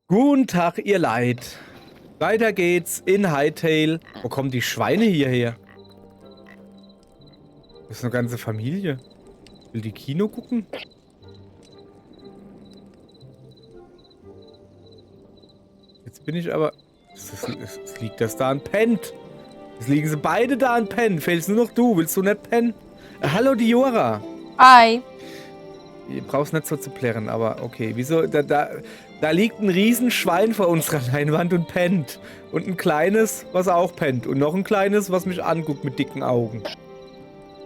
Guten Tag, ihr Leid. Weiter geht's in Hytale. Wo kommen die Schweine hierher? Das ist eine ganze Familie. Will die Kino gucken? Jetzt bin ich aber... Es liegt das da und pennt. Jetzt liegen sie beide da und pennen. Fehlst nur noch du. Willst du nicht pennen? Hallo, Diora. Hi. Ihr brauchst nicht so zu plärren, aber okay. Wieso? Da liegt ein Riesenschwein vor unserer Leinwand und pennt. Und ein kleines, was auch pennt. Und noch ein kleines, was mich anguckt mit dicken Augen.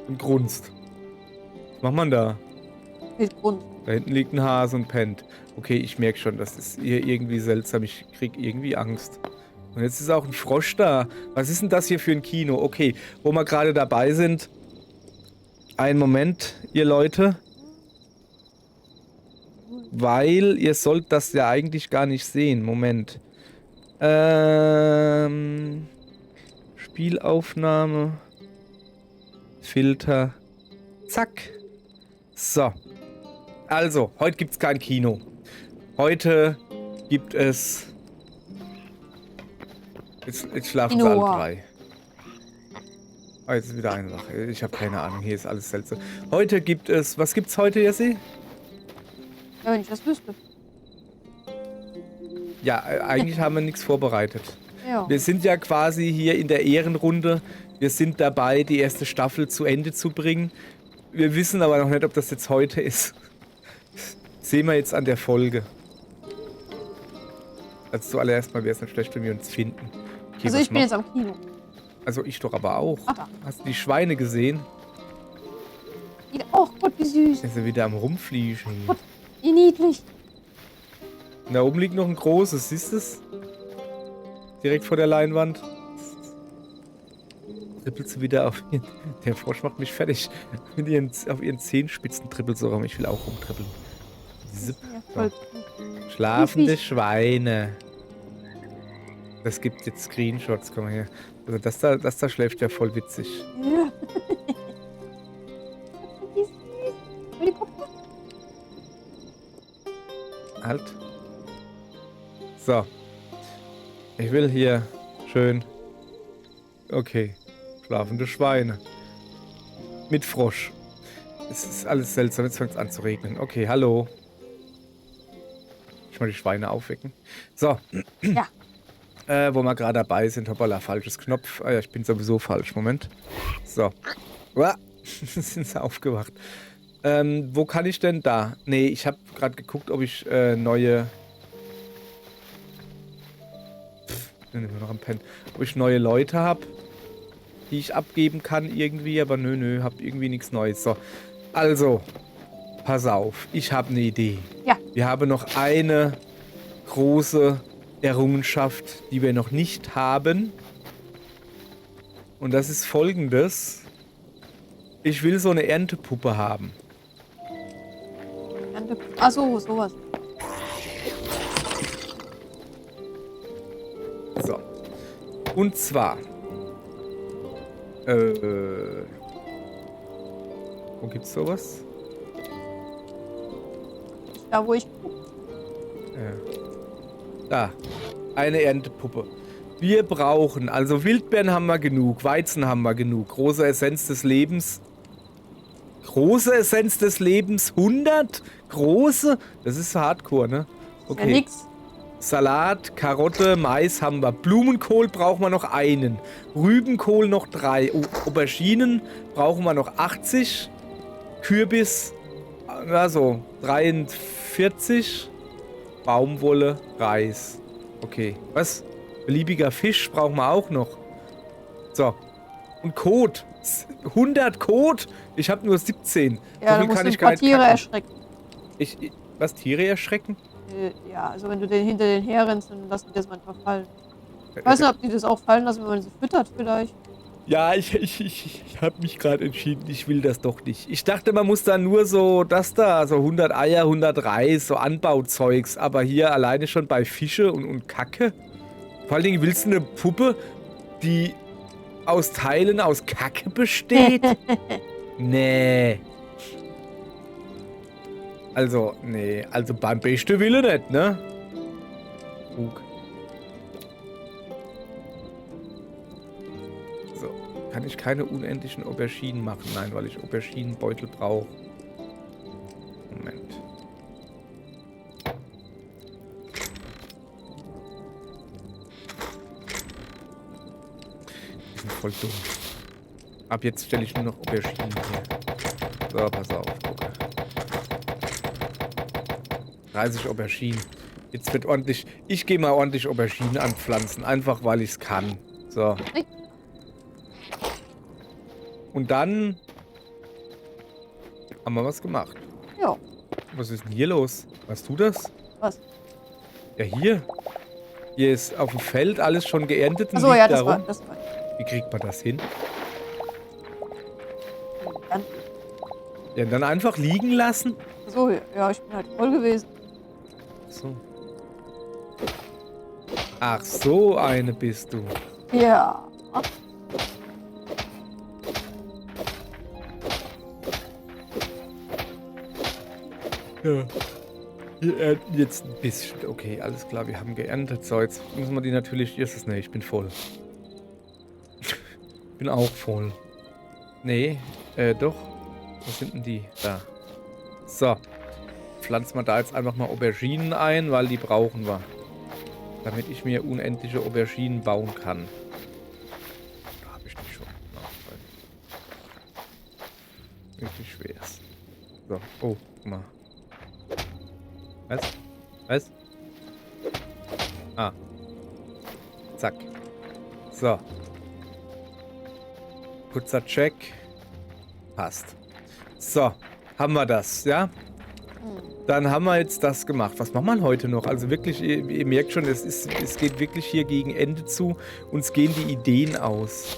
Und grunzt. Was macht man da? Mit Grund. Da hinten liegt ein Hase und pennt. Okay, ich merke schon, das ist hier irgendwie seltsam. Ich krieg irgendwie Angst. Und jetzt ist auch ein Frosch da. Was ist denn das hier für ein Kino? Okay, wo wir gerade dabei sind. Einen Moment, ihr Leute. Weil ihr sollt das ja eigentlich gar nicht sehen. Moment. Spielaufnahme. Filter. Zack. So. Also, heute gibt's kein Kino. Heute gibt es... Jetzt schlafen sie alle drei. Oh, jetzt ist wieder eine Sache. Ich habe keine Ahnung. Hier ist alles seltsam. Heute gibt es... Was gibt's heute, Jessie? Ja, wenn ich das wüsste. Ja, eigentlich haben wir nichts vorbereitet. Ja. Wir sind ja quasi hier in der Ehrenrunde. Wir sind dabei, die erste Staffel zu Ende zu bringen. Wir wissen aber noch nicht, ob das jetzt heute ist. Sehen wir jetzt an der Folge. Also zuallererst mal wäre es nicht schlecht, wenn wir uns finden. Okay, Also ich bin jetzt am Kino. Also ich doch aber auch. Ach, da. Hast du die Schweine gesehen? Oh Gott, wie süß. Die sind wieder am Rumfliegen. Gott, wie niedlich. Und da oben liegt noch ein großes, siehst du es? Direkt vor der Leinwand. Trippelt sie wieder auf ihren... Der Frosch macht mich fertig. Auf ihren Zehenspitzen trippelt sie rum. Ich will auch rumtrippeln. Zip. Ja, voll. Schlafende Schweine. Das gibt jetzt Screenshots, komm mal her. Also das da schläft ja voll witzig. Ja. Wie süß. Und die Puppe. Halt. So. Ich will hier schön... Okay. Schlafende Schweine. Mit Frosch. Es ist alles seltsam. Jetzt fängt es an zu regnen. Okay, hallo. Ich mal die Schweine aufwecken. So. Ja. Wo wir gerade dabei sind. Hoppala, falsches Knopf. Ah ja, ich bin sowieso falsch. Moment. So. Uah. Sind sie aufgewacht. Wo kann ich denn da? Nee, ich habe gerade geguckt, ob ich neue... bin immer noch am Pennen. Ob ich neue Leute habe, die ich abgeben kann irgendwie. Aber nö, hab irgendwie nichts Neues. So. Also, pass auf. Ich habe eine Idee. Ja. Wir haben noch eine große Errungenschaft, die wir noch nicht haben. Und das ist folgendes. Ich will so eine Erntepuppe haben. Achso, sowas. So. Und zwar. Wo gibt's sowas? Da, wo ich gucke. Ja. Da. Eine Erntepuppe. Wir brauchen, also Wildbeeren haben wir genug, Weizen haben wir genug, große Essenz des Lebens. Große Essenz des Lebens, 100? Große? Das ist Hardcore, ne? Okay. Ja, nix. Salat, Karotte, Mais haben wir. Blumenkohl brauchen wir noch einen. Rübenkohl noch 3. Auberginen brauchen wir noch 80. Kürbis, also 43. Baumwolle, Reis. Okay. Was? Beliebiger Fisch brauchen wir auch noch. So. Und Kot. 100 Kot? Ich habe nur 17. Ja, so du musst kann ich ein gar paar nicht Tiere kacken. erschrecken. Was, Tiere erschrecken? Ja, also wenn du den hinter den herrennst, dann lassen die das manchmal fallen. Ich weiß nicht, ob die das auch fallen lassen, wenn man sie füttert vielleicht. Ja, ich habe mich gerade entschieden, ich will das doch nicht. Ich dachte, man muss da nur so, das da, so 100 Eier, 100 Reis, so Anbauzeugs. Aber hier alleine schon bei Fische und Kacke. Vor allen Dingen willst du eine Puppe, die aus Teilen aus Kacke besteht? Nee. Also, nee, also beim besten Willen nicht, ne? Bug. So, kann ich keine unendlichen Auberginen machen? Nein, weil ich Auberginenbeutel brauche. Moment. Die sind voll dumm. Ab jetzt stelle ich nur noch Auberginen her. So, pass auf, gucke. 30 Auberginen. Jetzt wird ordentlich... Ich gehe mal ordentlich Auberginen anpflanzen. Einfach, weil ich es kann. So. Und dann... haben wir was gemacht. Ja. Was ist denn hier los? Weißt du das? Was? Ja, hier. Hier ist auf dem Feld alles schon geerntet und Achso, liegt ja, da das war... rum. Das war Wie kriegt man das hin? dann, Ja, dann einfach liegen lassen. so, ja, ich bin halt voll gewesen. So. Ach, so eine bist du. Ja. Ja. Wir ernten jetzt ein bisschen. Okay, alles klar, wir haben geerntet. So, jetzt müssen wir die natürlich... Ne, ich bin voll. Ich bin auch voll. Nee, doch. Wo sind denn die? Da. So. Pflanzen wir da jetzt einfach mal Auberginen ein, weil die brauchen wir. Damit ich mir unendliche Auberginen bauen kann. Da habe ich die schon. Wirklich schwer's. So. Oh, guck mal. Was? Was? Ah. Zack. So. Kurzer Check. Passt. So. Haben wir das, ja? Dann haben wir jetzt das gemacht. Was machen wir heute noch? Also wirklich, ihr merkt schon, es geht wirklich hier gegen Ende zu. Uns gehen die Ideen aus.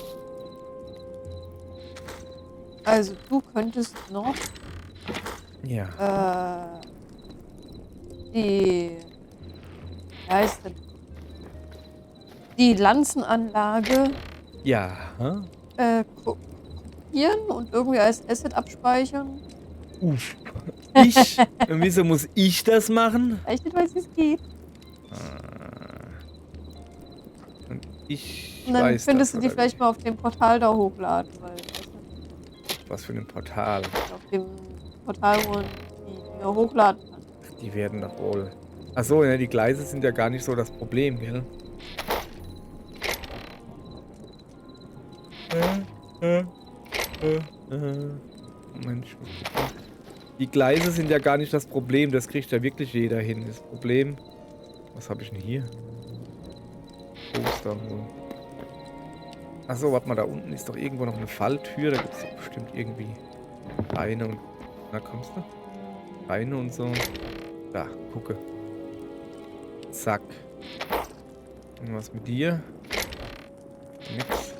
Also, du könntest noch Ja. Wie heißt das? Die Lanzenanlage Ja. kopieren und irgendwie als Asset abspeichern. Uff. Und wieso muss ich das machen? Weil ich nicht weiß, wie es geht. Und ich Und dann weiß könntest das, du die oder vielleicht mal auf dem Portal da hochladen, weil wie? Was für ein Portal? auf dem Portal, wo man die wieder hochladen kann. Die werden doch wohl... Achso, ja, die Gleise sind ja gar nicht so das Problem, gell? Moment, ich muss gucken. Die Gleise sind ja gar nicht das Problem, das kriegt ja wirklich jeder hin. Das Problem... Was habe ich denn hier? Poster wohl. Achso, warte mal, da unten ist doch irgendwo noch eine Falltür. Da gibt es doch bestimmt irgendwie Beine und... Na, kommst du? Beine und so. Da, gucke. Zack. Und was mit dir? Nix.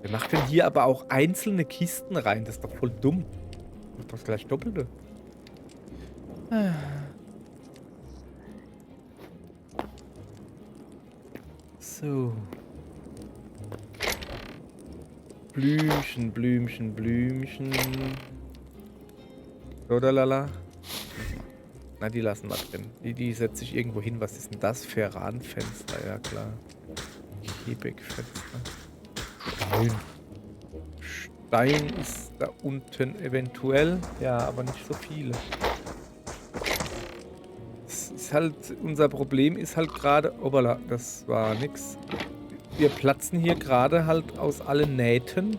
Wer macht denn hier aber auch einzelne Kisten rein? Das ist doch voll dumm. Macht doch gleich doppelte. So. Blümchen, Blümchen, Blümchen. Oder lala. Na, die lassen wir drin. Die setze ich irgendwo hin. Was ist denn das? Ferranfenster, ja klar. Hebeckfenster. Stein. Stein ist da unten eventuell. Ja, aber nicht so viele. Das ist halt, unser Problem ist halt gerade... Obala, das war nix. Wir platzen hier gerade halt aus allen Nähten.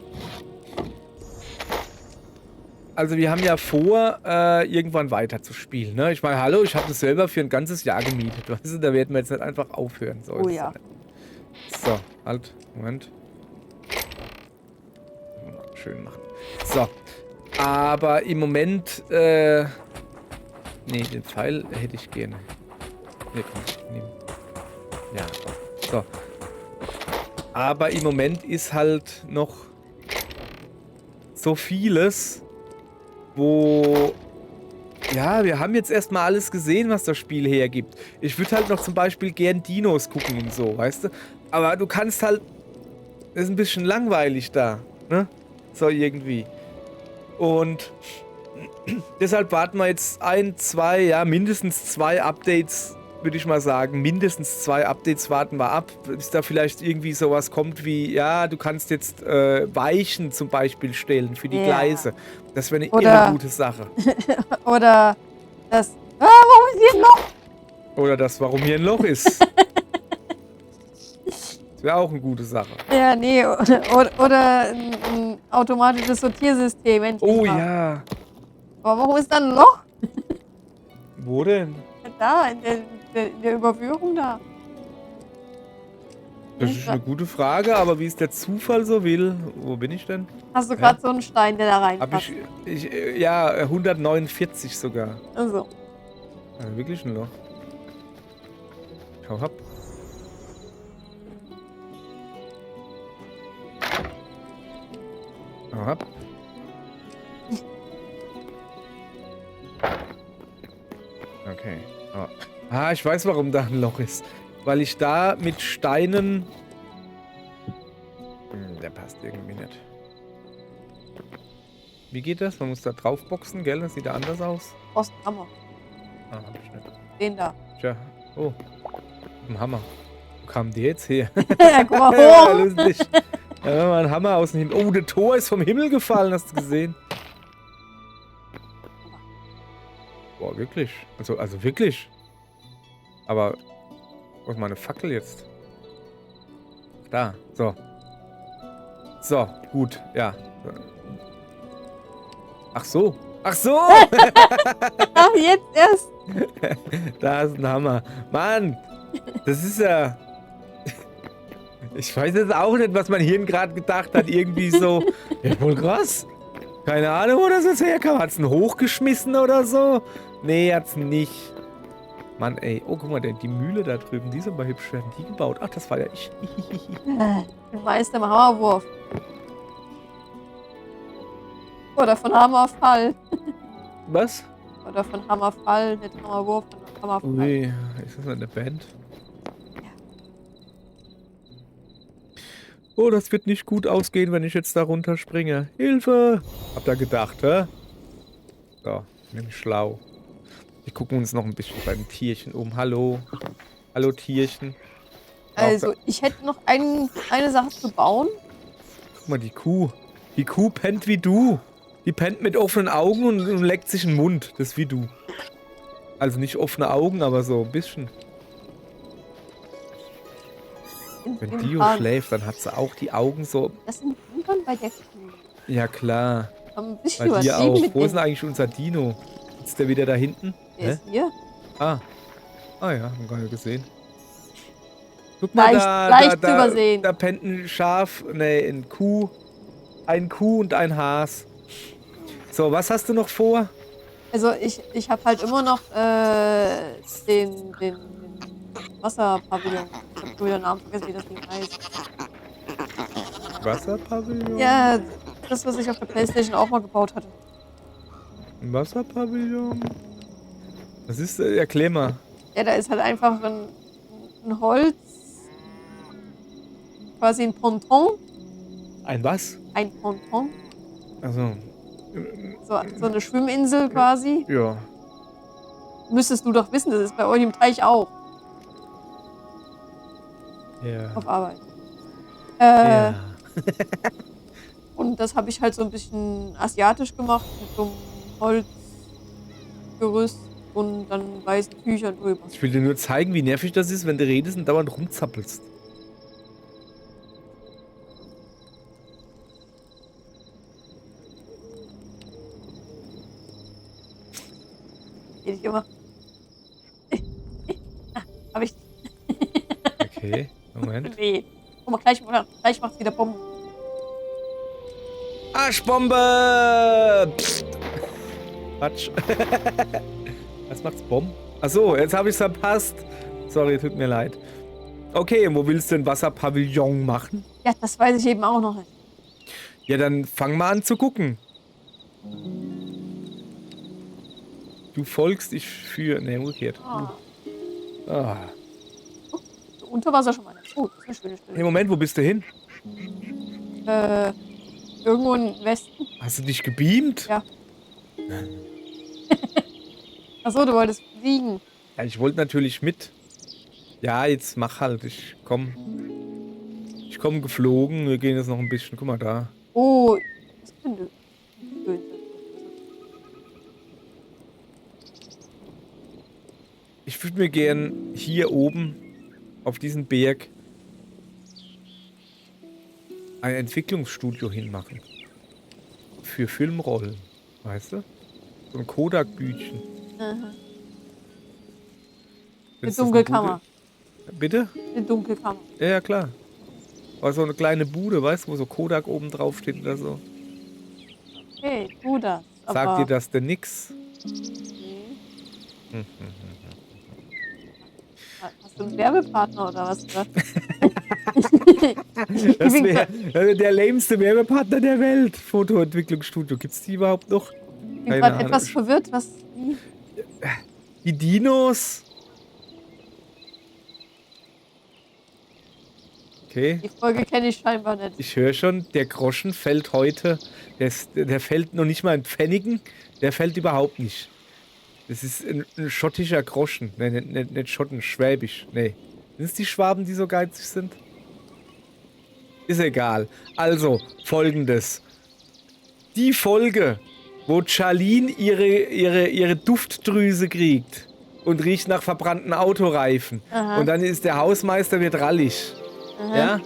Also wir haben ja vor, irgendwann weiter zu spielen, ne? Ich meine, hallo, ich habe das selber für ein ganzes Jahr gemietet. Weißt du, da werden wir jetzt nicht einfach aufhören. So, Oh ja. So, halt, Moment. Schön machen. So. Aber im Moment, nee, den Pfeil hätte ich gerne. Nee, komm, ich nehmen. Ja, so. Aber im Moment ist halt noch so vieles, wo... Ja, wir haben jetzt erstmal alles gesehen, was das Spiel hergibt. Ich würde halt noch zum Beispiel gern Dinos gucken und so, weißt du? Aber du kannst halt... Das ist ein bisschen langweilig da, ne? So irgendwie. Und deshalb warten wir jetzt ein, zwei, ja, mindestens 2 Updates, würde ich mal sagen, mindestens 2 Updates warten wir ab, bis da vielleicht irgendwie sowas kommt wie, ja, du kannst jetzt Weichen zum Beispiel stellen für die Ja. Gleise. Das wäre eine Oder- irre gute Sache. Oder das... Ah, warum ist hier ein Loch? Oder das, warum hier ein Loch ist. Das wäre auch eine gute Sache. Ja, nee, oder ein automatisches Sortiersystem. Endlich Oh mal. ja. Aber warum ist da ein Loch? Wo denn? Da, in der Überführung da. Das ist eine gute Frage, aber wie es der Zufall so will. Wo bin ich denn? Hast du gerade so einen Stein, der da Hab reinpasst? ja, 149 sogar. Also. Also wirklich ein Loch. Schau, hab. Schau, hab. Okay. Oh. Ah, ich weiß, warum da ein Loch ist. Weil ich da mit Steinen... der passt irgendwie nicht. Wie geht das? Man muss da draufboxen, gell? Das sieht da anders aus. Brauchst einen Hammer. Ah, hab ich nicht. Den da. Tja. Oh. Ein Hammer. Wo kam der jetzt her? Guck mal Ja, hoch. lustig. Da haben wir einen Hammer aus dem Himmel. Oh, das Tor ist vom Himmel gefallen, hast du gesehen? Boah, wirklich? Also wirklich? Aber, wo ist meine Fackel jetzt? Da, so. So, gut, ja. Ach so. Ach so! Ach, jetzt erst. Da ist ein Hammer. Mann, das ist ja... Ich weiß jetzt auch nicht, was mein Hirn gerade gedacht hat. Irgendwie so, ja, wohl krass. Keine Ahnung, wo das jetzt herkam. Hat's ihn hochgeschmissen oder so? Nee, hat's nicht. Mann, ey. Oh, guck mal, die Mühle da drüben, die ist aber hübsch. Werden die gebaut? Ach, das war ja ich. Du Meister im Hammerwurf. Oder von Hammerfall. Was? Oder von Hammerfall, nicht Hammerwurf, sondern Hammerfall. Ui, ist das eine Band? Oh, das wird nicht gut ausgehen, wenn ich jetzt da runterspringe. Hilfe! Habt ihr gedacht, hä? So, bin schlau. Wir gucken uns noch ein bisschen bei den Tierchen um. Hallo. Hallo, Tierchen. Also, ich hätte noch eine Sache zu bauen. Guck mal, die Kuh. Die Kuh pennt wie du. Die pennt mit offenen Augen und leckt sich den Mund. Das ist wie du. Also nicht offene Augen, aber so ein bisschen. Wenn Dio schläft, dann hat sie auch die Augen so... Das sind Wimpern bei der Kuh. Ja, klar. Ein bisschen Bei dir übertrieben auch. mit Wo ist dem. denn eigentlich unser Dino? Ist der wieder da hinten? Der ist hier. Ah. Ah ja, haben wir gar nicht gesehen. Guck mal, Leicht zu übersehen. Da pennt ein Schaf, nee, ein Kuh und ein Has. So, was hast du noch vor? Also, ich habe halt immer noch den Wasserpavillon. Ich hab schon wieder den Namen vergessen, wie das Ding heißt. Wasserpavillon? Ja, das, was ich auf der Playstation auch mal gebaut hatte. Ein Wasserpavillon? Was ist, erklär mal. Ja, da ist halt einfach ein Holz, quasi ein Ponton. Ein was? Ein Ponton. Also, So eine Schwimminsel quasi. ja. Müsstest du doch wissen, das ist bei euch im Teich auch. Ja. Auf Arbeit. Ja. Und das habe ich halt so ein bisschen asiatisch gemacht, mit so einem Holzgerüst und dann weißen Tüchern drüber. Ich will dir nur zeigen, wie nervig das ist, wenn du redest und dauernd rumzappelst. Geht nicht immer. Hab ich. Okay, Moment. Nee. Guck mal, gleich macht's wieder Bomben. Arschbombe! Psst. Quatsch. Was macht's Bomben? Achso, jetzt habe ich's verpasst. Sorry, tut mir leid. Okay, und wo willst du ein Wasserpavillon machen? Ja, das weiß ich eben auch noch nicht. Ja, dann fang mal an zu gucken. Du folgst, ich führe. Ne, umgekehrt. Ah. Ah. So Unterwasser schon mal. Oh, das ist eine schöne Stelle. Hey, Moment, wo bist du hin? Irgendwo im Westen. Hast du dich gebeamt? Ja. Achso, du wolltest fliegen. Ja, ich wollte natürlich mit. Ja, jetzt mach halt. Ich komm geflogen. Wir gehen jetzt noch ein bisschen. Guck mal da. Oh, das könnte schön sein. Ich würde mir gern hier oben auf diesen Berg ein Entwicklungsstudio hinmachen. Für Filmrollen. Weißt du? So ein Kodak-Bütchen. Aha. Eine Findest du das Dunkelkammer. Bitte? Eine Dunkelkammer. Ja, ja, klar. Oder so eine kleine Bude, weißt du, wo so Kodak oben drauf steht oder so. Okay, tu das. Sagt dir das denn nix? Nee. Hast du einen Werbepartner oder was? Das wäre der lameste Werbepartner der Welt. Fotoentwicklungsstudio. Gibt's die überhaupt noch? Ich bin gerade etwas verwirrt, was. Die Dinos. Okay. Die Folge kenne ich scheinbar nicht. Ich höre schon, der Groschen fällt heute. Der fällt noch nicht mal in Pfennigen. Der fällt überhaupt nicht. Das ist ein schottischer Groschen. Nee, nicht Schotten, Schwäbisch. Nee. Sind es die Schwaben, die so geizig sind? Ist egal. Also, folgendes. Die Folge, wo Charlene ihre Duftdrüse kriegt und riecht nach verbrannten Autoreifen. Aha. Und dann ist der Hausmeister wird rallig. Aha. Ja?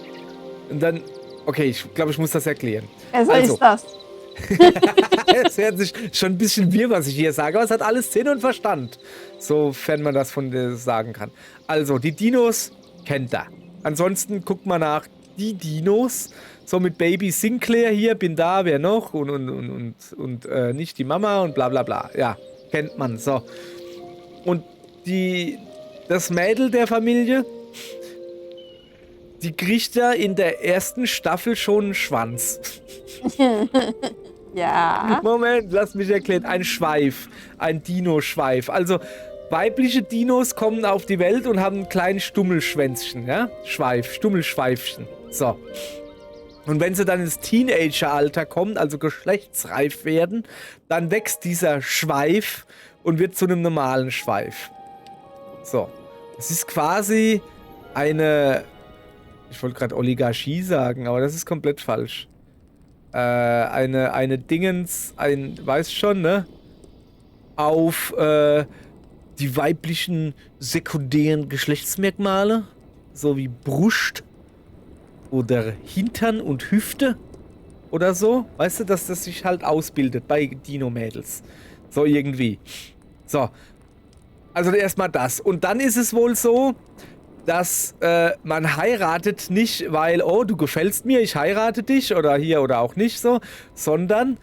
Und dann... Okay, ich glaube, ich muss das erklären. Also Also. ist das. Es hört sich schon ein bisschen wirr, was ich hier sage, aber es hat alles Sinn und Verstand. Sofern man das von dir sagen kann. Also, die Dinos kennt er. Ansonsten guckt mal nach. Die Dinos, so mit Baby Sinclair hier, bin da, wer noch? Und nicht die Mama und bla bla bla. Ja, kennt man, so. Und das Mädel der Familie, die kriegt ja in der ersten Staffel schon einen Schwanz. Ja. Moment, lass mich erklären. Ein Schweif. Ein Dino-Schweif. Also, weibliche Dinos kommen auf die Welt und haben einen kleinen Stummelschwänzchen, ja? Stummelschweifchen. So. Und wenn sie dann ins Teenageralter kommen, also geschlechtsreif werden, dann wächst dieser Schweif und wird zu einem normalen Schweif. So. Es ist quasi eine... Ich wollte gerade Oligarchie sagen, aber das ist komplett falsch. Eine Dingens, weißt schon, ne? Auf die weiblichen sekundären Geschlechtsmerkmale, so wie Brust oder Hintern und Hüfte oder so. Weißt du, dass das sich halt ausbildet bei Dino-Mädels. So irgendwie. So. Also erstmal das. Und dann ist es wohl so, dass man heiratet nicht, weil, oh, du gefällst mir, ich heirate dich oder hier oder auch nicht so, sondern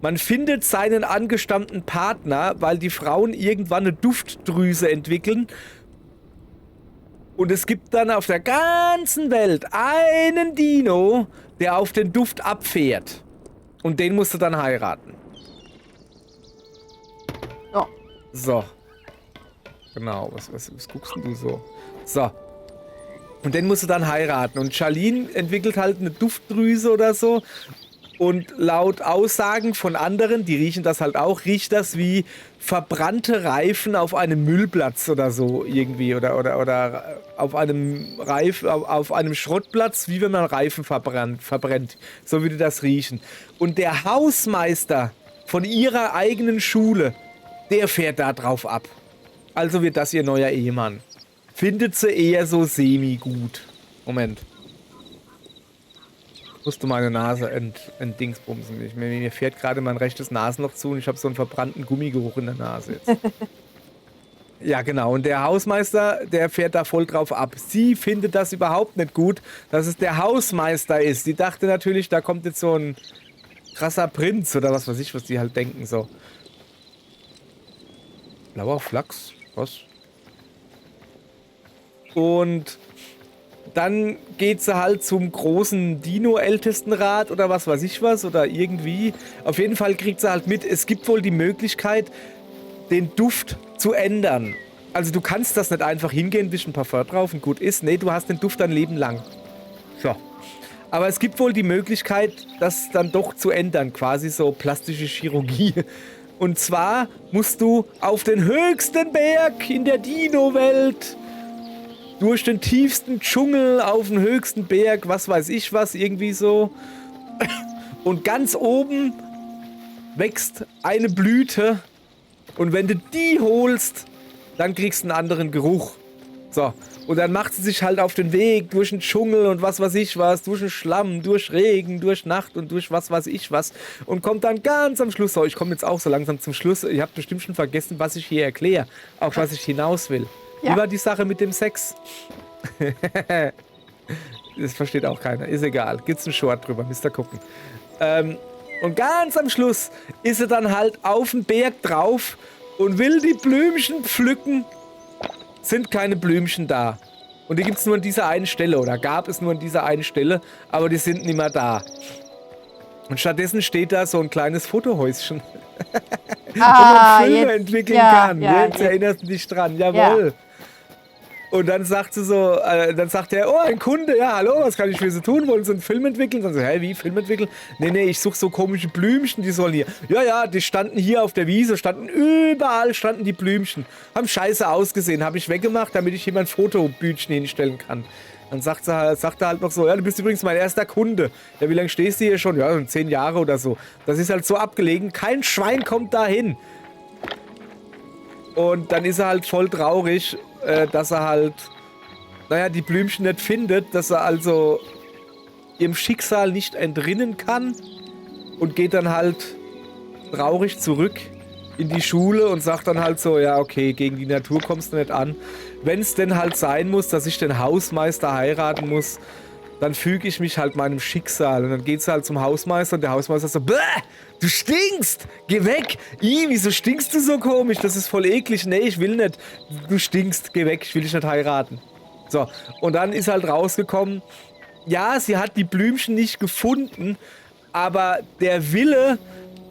man findet seinen angestammten Partner, weil die Frauen irgendwann eine Duftdrüse entwickeln und es gibt dann auf der ganzen Welt einen Dino, der auf den Duft abfährt und den musst du dann heiraten. Ja. So. Genau, was guckst denn du so? So. Und den musst du dann heiraten. Und Charlene entwickelt halt eine Duftdrüse oder so. Und laut Aussagen von anderen, die riechen das halt auch, riecht das wie verbrannte Reifen auf einem Müllplatz oder so irgendwie. Oder auf einem Schrottplatz, wie wenn man Reifen verbrennt. So würde das riechen. Und der Hausmeister von ihrer eigenen Schule, der fährt da drauf ab. Also wird das ihr neuer Ehemann. Findet sie eher so semi-gut. Moment. Ich musste meine Nase entdingsbumsen. Mir fährt gerade mein rechtes Nasenloch zu und ich habe so einen verbrannten Gummigeruch in der Nase jetzt. Ja, genau. Und der Hausmeister, der fährt da voll drauf ab. Sie findet das überhaupt nicht gut, dass es der Hausmeister ist. Die dachte natürlich, da kommt jetzt so ein krasser Prinz oder was weiß ich, was die halt denken so. Blauer Flachs? Was? Und dann geht sie halt zum großen Dino-Ältestenrat oder was weiß ich was oder irgendwie. Auf jeden Fall kriegt sie halt mit, es gibt wohl die Möglichkeit, den Duft zu ändern. Also du kannst das nicht einfach hingehen, ein bisschen Parfum drauf und gut ist. Nee, du hast den Duft dein Leben lang. So. Aber es gibt wohl die Möglichkeit, das dann doch zu ändern. Quasi so plastische Chirurgie. Und zwar musst du auf den höchsten Berg in der Dino-Welt, durch den tiefsten Dschungel auf den höchsten Berg, was weiß ich was, irgendwie so. Und ganz oben wächst eine Blüte. Und wenn du die holst, dann kriegst du einen anderen Geruch. So, und dann macht sie sich halt auf den Weg durch den Dschungel und was weiß ich was, durch den Schlamm, durch Regen, durch Nacht und durch was weiß ich was und kommt dann ganz am Schluss, so, ich komme jetzt auch so langsam zum Schluss, ihr habt bestimmt schon vergessen, was ich hier erkläre, auch was ich hinaus will. Ja. Wie war die Sache mit dem Sex? Das versteht auch keiner, ist egal, gibt's einen Short drüber, müsst ihr gucken. Und ganz am Schluss ist er dann halt auf den Berg drauf und will die Blümchen pflücken. Sind keine Blümchen da. Und die gibt es nur an dieser einen Stelle. Oder gab es nur an dieser einen Stelle. Aber die sind nicht mehr da. Und stattdessen steht da so ein kleines Fotohäuschen. Wo man Filme entwickeln kann. Ja, jetzt erinnerst du dich dran. Jawohl. Ja. Und dann sagt sie so, dann sagt er, oh, ein Kunde, ja, hallo, was kann ich für Sie tun? Wollen Sie einen Film entwickeln? Dann so, hä, wie, Film entwickeln? Nee, ich suche so komische Blümchen, die sollen hier. Ja, die standen hier auf der Wiese, überall standen die Blümchen. Haben scheiße ausgesehen, habe ich weggemacht, damit ich hier mein Fotobütchen hinstellen kann. Dann sagt er halt noch so, ja, du bist übrigens mein erster Kunde. Ja, wie lange stehst du hier schon? Ja, 10 Jahre oder so. Das ist halt so abgelegen, kein Schwein kommt da hin. Und dann ist er halt voll traurig, dass er halt, naja, die Blümchen nicht findet, dass er also ihrem Schicksal nicht entrinnen kann und geht dann halt traurig zurück in die Schule und sagt dann halt so, ja, okay, gegen die Natur kommst du nicht an. Wenn es denn halt sein muss, dass ich den Hausmeister heiraten muss, dann füge ich mich halt meinem Schicksal. Und dann geht sie halt zum Hausmeister und der Hausmeister so, bäh, du stinkst, geh weg. Wieso stinkst du so komisch? Das ist voll eklig. Nee, ich will nicht. Du stinkst, geh weg, ich will dich nicht heiraten. So, und dann ist halt rausgekommen, ja, sie hat die Blümchen nicht gefunden, aber der Wille,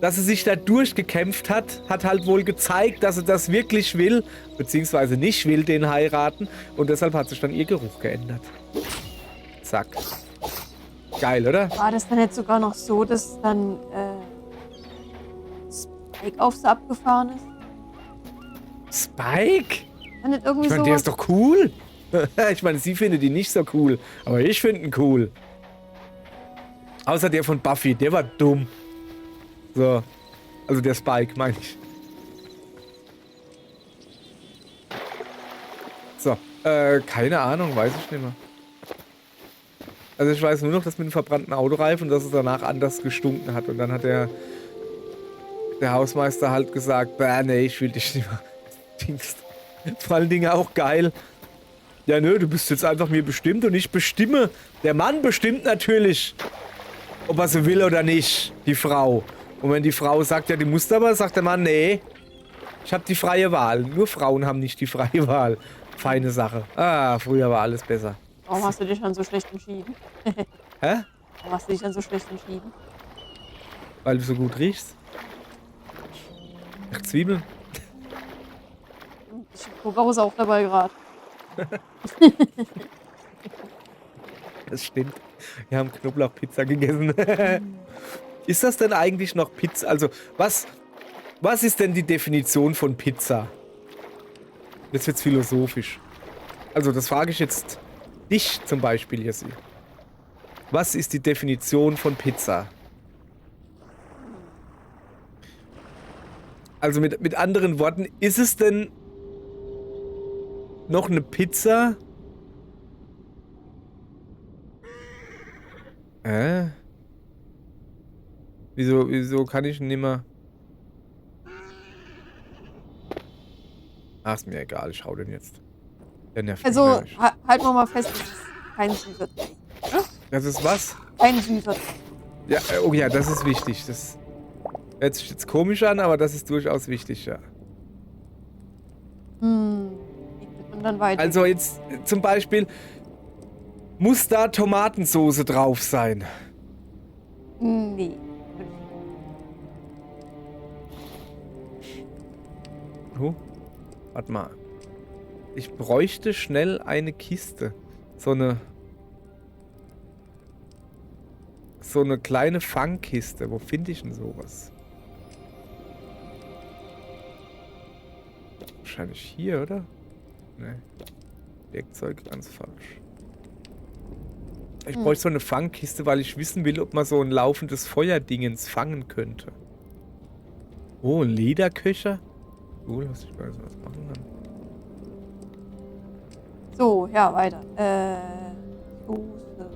dass sie sich da durchgekämpft hat, hat halt wohl gezeigt, dass sie das wirklich will, beziehungsweise nicht will, den heiraten. Und deshalb hat sich dann ihr Geruch geändert. Zack. Geil, oder? War das dann jetzt sogar noch so, dass dann Spike auf sie abgefahren ist? Spike? War nicht irgendwie Ich meine, der ist doch cool. Ich meine, sie findet ihn nicht so cool, aber ich finde ihn cool. Außer der von Buffy, der war dumm. So. Also der Spike, meine ich. So. Keine Ahnung, weiß ich nicht mehr. Also ich weiß nur noch, dass mit dem verbrannten Autoreifen, dass es danach anders gestunken hat. Und dann hat der Hausmeister halt gesagt, nee, ich will dich nicht mehr. Vor allen Dingen auch geil. Ja, nö, du bist jetzt einfach mir bestimmt und ich bestimme. Der Mann bestimmt natürlich, ob er sie will oder nicht, die Frau. Und wenn die Frau sagt, ja, die musst aber, sagt der Mann, nee, ich habe die freie Wahl. Nur Frauen haben nicht die freie Wahl. Feine Sache. Ah, früher war alles besser. Warum hast du dich dann so schlecht entschieden? Hä? Warum hast du dich dann so schlecht entschieden? Weil du so gut riechst. Ach, Zwiebeln. Ich Knoblauch ist auch dabei gerade. Das stimmt. Wir haben Knoblauchpizza gegessen. Ist das denn eigentlich noch Pizza? Also, was ist denn die Definition von Pizza? Jetzt wird's philosophisch. Also, das frage ich jetzt dich zum Beispiel, Jessie. Was ist die Definition von Pizza? Also mit anderen Worten, ist es denn noch eine Pizza? Wieso kann ich nicht mehr? Ach, ist mir egal, ich hau den jetzt. Der nervt mich Also, nicht. halten wir mal fest, das ist kein süßer Teig. Das ist was? Kein süßer Teig. Ja, oh ja, das ist wichtig. Das hört sich jetzt komisch an, aber das ist durchaus wichtig, ja. Und dann weiter. Also jetzt zum Beispiel, muss da Tomatensoße drauf sein? Nee. Oh, warte mal. Ich bräuchte schnell eine Kiste. So eine kleine Fangkiste. Wo finde ich denn sowas? wahrscheinlich hier, oder? Ne. Werkzeug ganz falsch. Ich bräuchte so eine Fangkiste, weil ich wissen will, ob man so ein laufendes Feuerdingens fangen könnte. Oh, ein Lederköcher? Cool, was ich weiß, was machen kann. So, ja, weiter. Soße.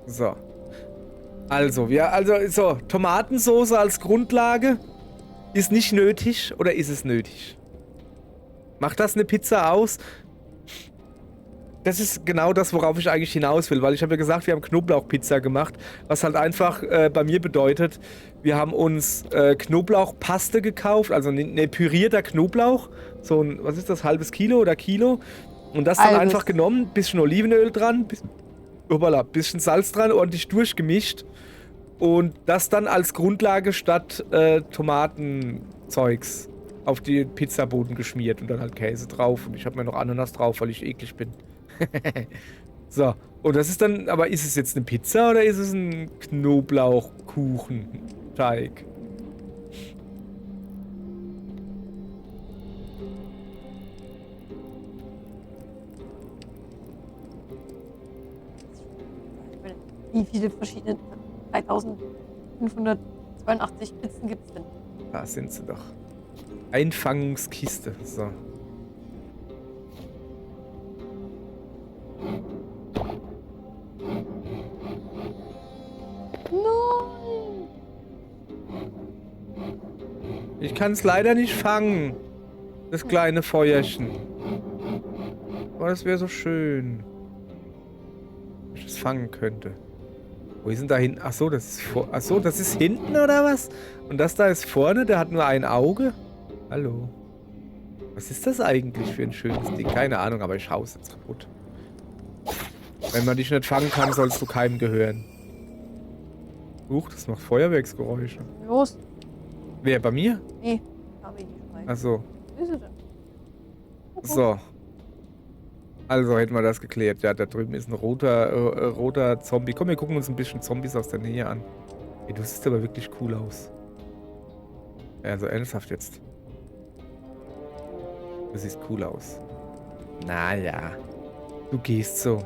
So. Also, Tomatensoße als Grundlage ist nicht nötig oder ist es nötig? Macht das eine Pizza aus? Das ist genau das, worauf ich eigentlich hinaus will, weil ich habe ja gesagt, wir haben Knoblauchpizza gemacht, was halt einfach bei mir bedeutet, wir haben uns Knoblauchpaste gekauft, also ne pürierter Knoblauch, so ein, was ist das, halbes Kilo oder Kilo, und das dann einfach genommen, bisschen Olivenöl dran, bisschen Salz dran, ordentlich durchgemischt und das dann als Grundlage statt Tomatenzeugs auf die Pizzaboden geschmiert und dann halt Käse drauf und ich habe mir noch Ananas drauf, weil ich eklig bin. So, und das ist dann, aber ist es jetzt eine Pizza oder ist es ein Knoblauchkuchenteig? Wie viele verschiedene 3582 Pizzen gibt es denn? Da sind sie doch. Einfangungskiste, so. Nein! Ich kann es leider nicht fangen. Das kleine Feuerchen. Aber das wäre so schön. Wenn ich es fangen könnte. Wo ist denn da hinten? Achso, das ist vor. Achso, das ist hinten oder was? Und das da ist vorne, der hat nur ein Auge? Hallo. Was ist das eigentlich für ein schönes Ding? Keine Ahnung, aber ich hau's jetzt kaputt. Wenn man dich nicht fangen kann, sollst du keinem gehören. Huch, das macht Feuerwerksgeräusche. Los. Wer, bei mir? Nee, habe ich nicht rein. Achso. Wo ist sie denn? So. Also hätten wir das geklärt. Ja, da drüben ist ein roter Zombie. Komm, wir gucken uns ein bisschen Zombies aus der Nähe an. Ey, du siehst aber wirklich cool aus. Ja, also ernsthaft jetzt. Du siehst cool aus. Naja. Du gehst so.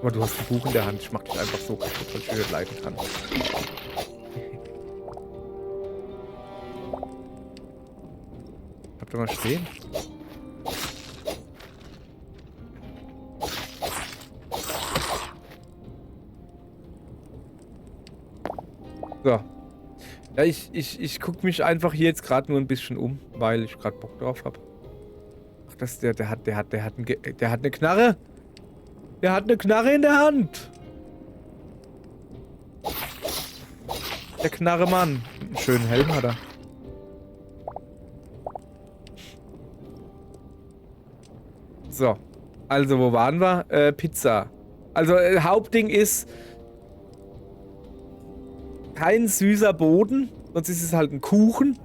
Aber du hast ein Buch in der Hand. Ich mach dich einfach so kaputt, weil ich dir leiden kann. Habt ihr mal stehen? So. Ja, ich guck mich einfach hier jetzt gerade nur ein bisschen um, weil ich gerade Bock drauf habe. Ach, der hat eine Knarre. Der hat eine Knarre in der Hand. Der Knarremann. Einen schönen Helm hat er. So. Also, wo waren wir? Pizza. Also, Hauptding ist kein süßer Boden, sonst ist es halt ein Kuchen.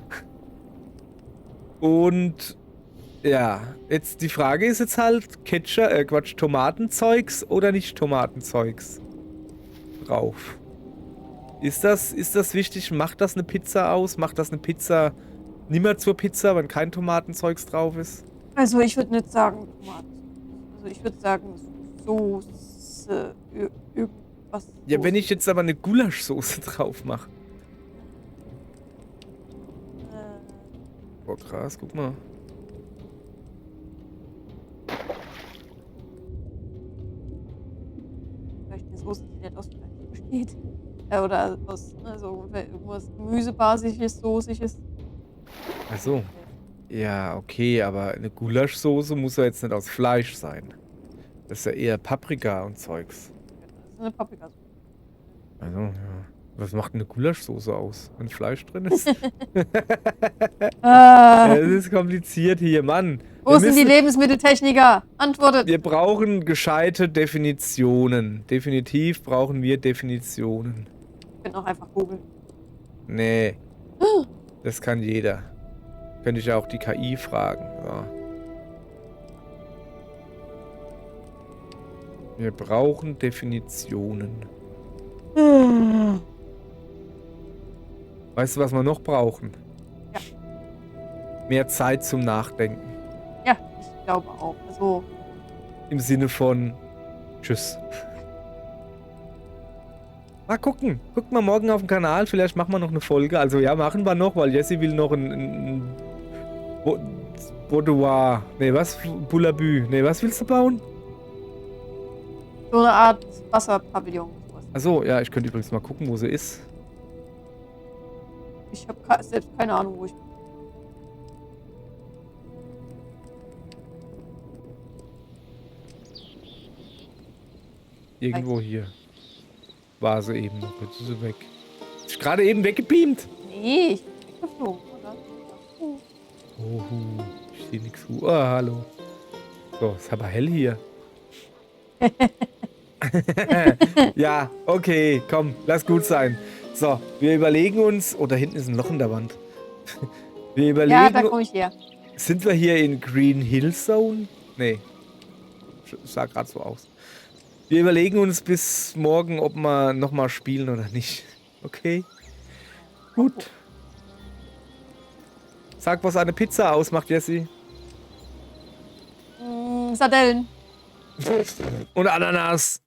Und ja, jetzt die Frage ist jetzt halt Tomatenzeugs oder nicht Tomatenzeugs drauf. Ist das wichtig? Macht das eine Pizza aus? Macht das eine Pizza nimmer zur Pizza, wenn kein Tomatenzeugs drauf ist? Also ich würde nicht sagen Tomaten. Also ich würde sagen Soße, irgendwas. Ja, wenn ich jetzt aber eine Gulaschsoße drauf mache. Oh krass, guck mal. Vielleicht eine Soße, die nicht aus Fleisch besteht. Oder aus also irgendwas Gemüsebasisches, Soßiges. Ach so. Ja, okay, aber eine Gulaschsoße muss ja jetzt nicht aus Fleisch sein. Das ist ja eher Paprika und Zeugs. Das ist eine Paprikasoße. Also, ja. Was macht eine Gulaschsoße aus, wenn Fleisch drin ist? Es ist kompliziert hier, Mann. Wo sind die Lebensmitteltechniker? Antwortet! Wir brauchen gescheite Definitionen. Definitiv brauchen wir Definitionen. Ich kann auch einfach googeln. Nee. Das kann jeder. Könnte ich ja auch die KI fragen. So. Wir brauchen Definitionen. Weißt du, was wir noch brauchen? Ja. Mehr Zeit zum Nachdenken. glaube auch. Also, Im Sinne von Tschüss. Mal gucken. Guckt mal morgen auf dem Kanal. Vielleicht machen wir noch eine Folge. Also ja, machen wir noch, weil Jesse will noch ein Boudoir. Nee, was? Bullabü. Nee, was willst du bauen? so eine Art Wasserpavillon. Sowas. Achso, ja, ich könnte übrigens mal gucken, wo sie ist. Ich habe selbst keine Ahnung, wo ich bin. Irgendwo hier. War sie eben noch. Jetzt ist sie weg. Ist gerade eben weggebeamt. Nee, ich bin weggeflogen, oder? Oh, ich sehe nichts. Hallo. So, ist aber hell hier. Ja, okay, komm, lass gut sein. So, wir überlegen uns. Oh, da hinten ist ein Loch in der Wand. Wir überlegen. Ja, da komme ich her. Sind wir hier in Green Hill Zone? Nee. Sah gerade so aus. Wir überlegen uns bis morgen, ob wir nochmal spielen oder nicht. Okay. Gut. Sag, was eine Pizza ausmacht, Jesse. Sardellen. Und Ananas.